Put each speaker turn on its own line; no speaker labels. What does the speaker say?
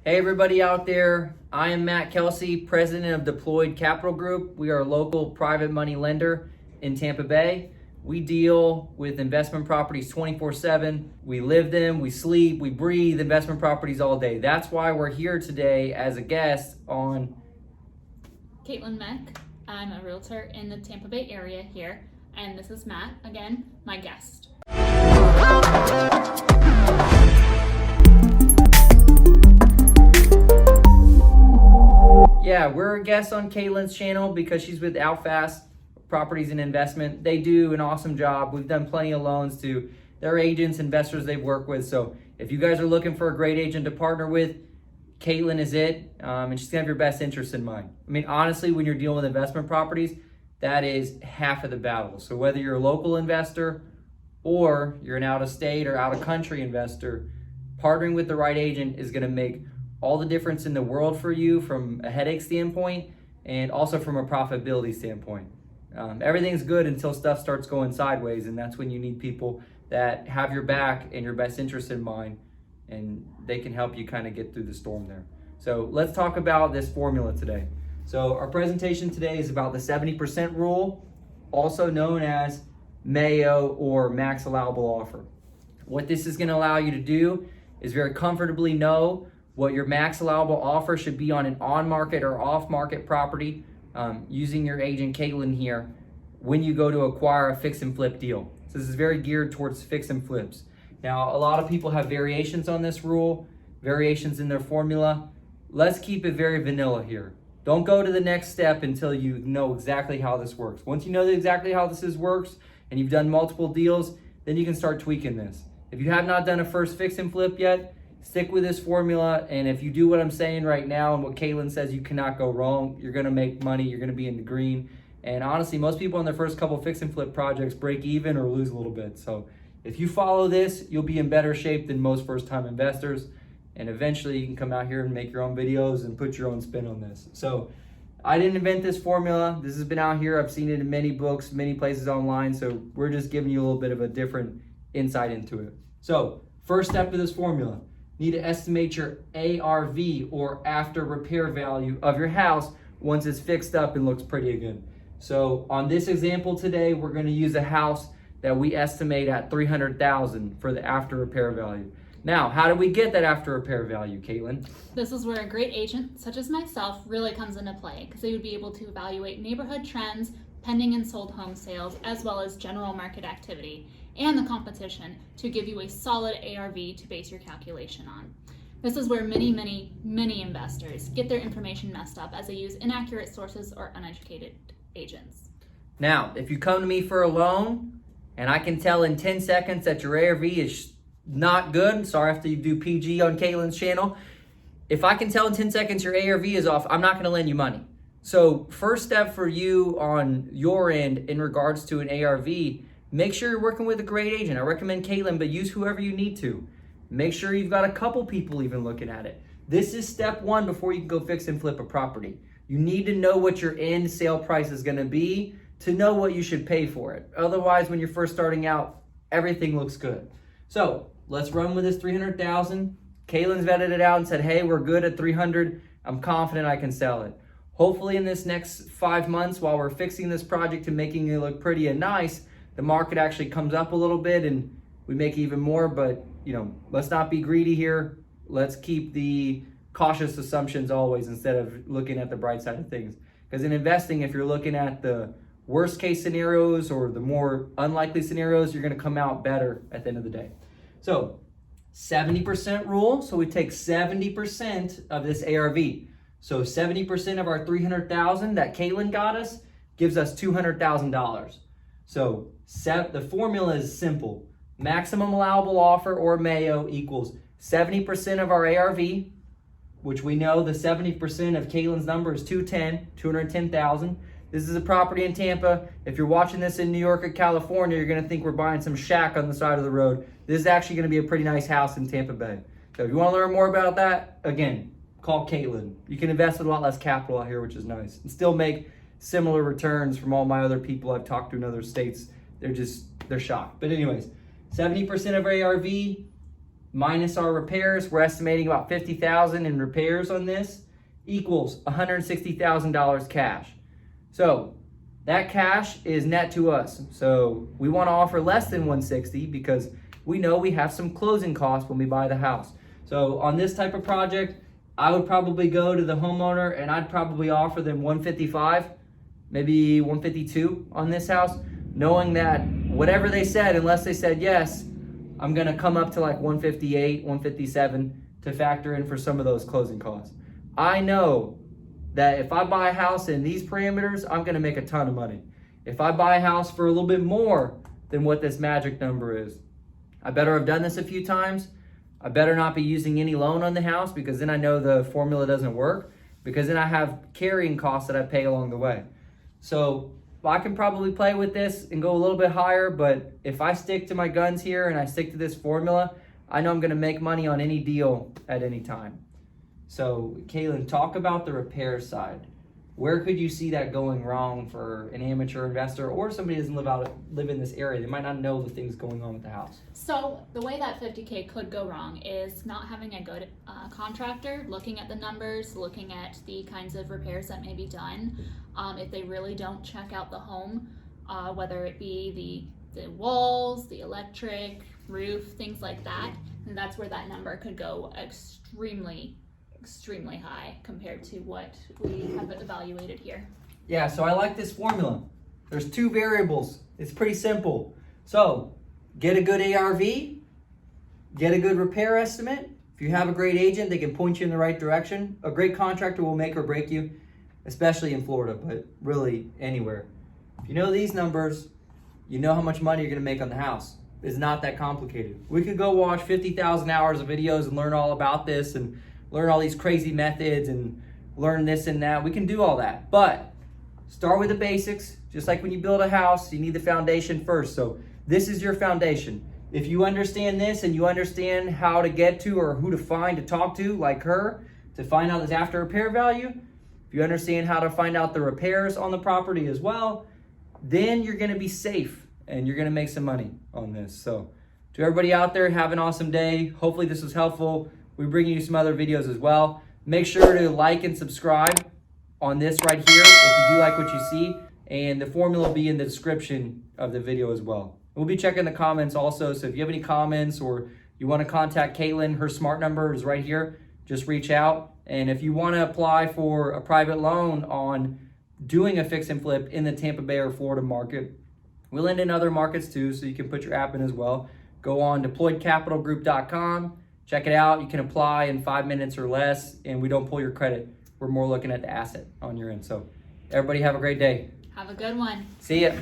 Hey everybody out there, I am Matt Kelsey, president of Deployed Capital Group. We are a local private money lender in Tampa Bay. We deal with investment properties 24/7. We live them, we sleep, we breathe investment properties all day. That's why we're here today as a guest on
Kaitlyn. I'm a realtor in the Tampa Bay area here, and this is Matt, again, my guest.
Yeah, we're a guest on Kaitlyn's channel because she's with Outfast Properties and Investment. They do an awesome job. We've done plenty of loans to their agents, investors they work with. So if you guys are looking for a great agent to partner with, Kaitlyn is it, and she's gonna have your best interest in mind. I mean, honestly, when you're dealing with investment properties, that is half of the battle. So whether you're a local investor or you're an out-of-state or out-of-country investor, partnering with the right agent is gonna make all the difference in the world for you from a headache standpoint and also from a profitability standpoint. Everything's good until stuff starts going sideways, and that's when you need people that have your back and your best interest in mind, and they can help you kind of get through the storm there. So let's talk about this formula today. So our presentation today is about the 70% rule, also known as MAO or max allowable offer. What this is going to allow you to do is very comfortably know what your max allowable offer should be on an on-market or off-market property, using your agent Kaitlyn here when you go to acquire a fix and flip deal. So this is very geared towards fix and flips. Now, a lot of people have variations on this rule, variations in their formula. Let's keep it very vanilla here. Don't go to the next step until you know exactly how this works. Once you know exactly how this works and you've done multiple deals, then you can start tweaking this. If you have not done a first fix and flip yet, stick with this formula, and if you do what I'm saying right now and what Kaitlyn says, you cannot go wrong. You're gonna make money, you're gonna be in the green. And honestly, most people on their first couple fix and flip projects break even or lose a little bit. So if you follow this, you'll be in better shape than most first-time investors, and eventually you can come out here and make your own videos and put your own spin on this. So I didn't invent this formula. This has been out here. I've seen it in many books, many places online, so we're just giving you a little bit of a different insight into it. So first step of this formula, need to estimate your ARV or after repair value of your house once it's fixed up and looks pretty again. So on this example today, we're going to use a house that we estimate at $300,000 for the after repair value. Now, how do we get that after repair value, Kaitlyn?
This is where a great agent, such as myself, really comes into play, because they would be able to evaluate neighborhood trends, pending and sold home sales, as well as general market activity and the competition to give you a solid ARV to base your calculation on. This is where many investors get their information messed up as they use inaccurate sources or uneducated agents.
Now, if you come to me for a loan and I can tell in 10 seconds that your ARV is not good, sorry after you do PG on Kaitlyn's channel, if I can tell in 10 seconds your ARV is off, I'm not gonna lend you money. So first step for you on your end in regards to an ARV, make sure you're working with a great agent. I recommend Kaitlyn, but use whoever you need to. Make sure you've got a couple people even looking at it. This is step one before you can go fix and flip a property. You need to know what your end sale price is gonna be to know what you should pay for it. Otherwise, when you're first starting out, everything looks good. So let's run with this 300,000. Kaitlyn's vetted it out and said, hey, we're good at 300. I'm confident I can sell it. Hopefully in this next 5 months, while we're fixing this project and making it look pretty and nice, the market actually comes up a little bit and we make even more, but let's not be greedy here. Let's keep the cautious assumptions always instead of looking at the bright side of things. Because in investing, if you're looking at the worst case scenarios or the more unlikely scenarios, you're gonna come out better at the end of the day. So 70% rule, so we take 70% of this ARV. So 70% of our 300,000 that Kaitlyn got us gives us $200,000. So the formula is simple. Maximum allowable offer or MAO equals 70% of our ARV, which we know the 70% of Kaitlyn's number is 210,000. This is a property in Tampa. If you're watching this in New York or California, you're gonna think we're buying some shack on the side of the road. This is actually gonna be a pretty nice house in Tampa Bay. So if you wanna learn more about that, again, call Kaitlyn. You can invest with a lot less capital out here, which is nice, and still make similar returns from all my other people I've talked to in other states. They're shocked. But anyways, 70% of ARV, minus our repairs, we're estimating about $50,000 in repairs on this, equals $160,000 cash. So that cash is net to us. So we want to offer less than 160 because we know we have some closing costs when we buy the house. So on this type of project, I would probably go to the homeowner and I'd probably offer them 155, maybe 152 on this house, knowing that whatever they said, unless they said yes, I'm gonna come up to like 158, 157 to factor in for some of those closing costs. I know that if I buy a house in these parameters, I'm gonna make a ton of money. If I buy a house for a little bit more than what this magic number is, I better have done this a few times. I better not be using any loan on the house because then I know the formula doesn't work, because then I have carrying costs that I pay along the way. So I can probably play with this and go a little bit higher, but if I stick to my guns here and I stick to this formula, I know I'm gonna make money on any deal at any time. So Kaitlyn, talk about the repair side. Where could you see that going wrong for an amateur investor or somebody who doesn't live in this area? They might not know the things going on with the house.
So the way that 50K could go wrong is not having a good contractor, looking at the numbers, looking at the kinds of repairs that may be done. If they really don't check out the home, whether it be the walls, the electric, roof, things like that, and that's where that number could go extremely high compared to what we have evaluated here.
Yeah, so I like this formula. There's two variables. It's pretty simple. So get a good ARV, get a good repair estimate. If you have a great agent, they can point you in the right direction. A great contractor will make or break you, especially in Florida, but really anywhere. If you know these numbers, you know how much money you're gonna make on the house. It's not that complicated. We could go watch 50,000 hours of videos and learn all about this and learn all these crazy methods and learn this and that. We can do all that, but start with the basics. Just like when you build a house, you need the foundation first. So this is your foundation. If you understand this and you understand how to get to or who to find to talk to, like her, to find out this after repair value, if you understand how to find out the repairs on the property as well, then you're gonna be safe and you're gonna make some money on this. So to everybody out there, have an awesome day. Hopefully this was helpful. We're bringing you some other videos as well. Make sure to like and subscribe on this right here if you do like what you see, and the formula will be in the description of the video as well. We'll be checking the comments also, so if you have any comments or you want to contact Kaitlyn, her smart number is right here. Just reach out. And if you want to apply for a private loan on doing a fix and flip in the Tampa Bay or Florida market, we'll lend in other markets too, so you can put your app in as well. Go on deployedcapitalgroup.com. Check it out. You can apply in 5 minutes or less, and we don't pull your credit. We're more looking at the asset on your end. So everybody have a great day.
Have a good one.
See ya.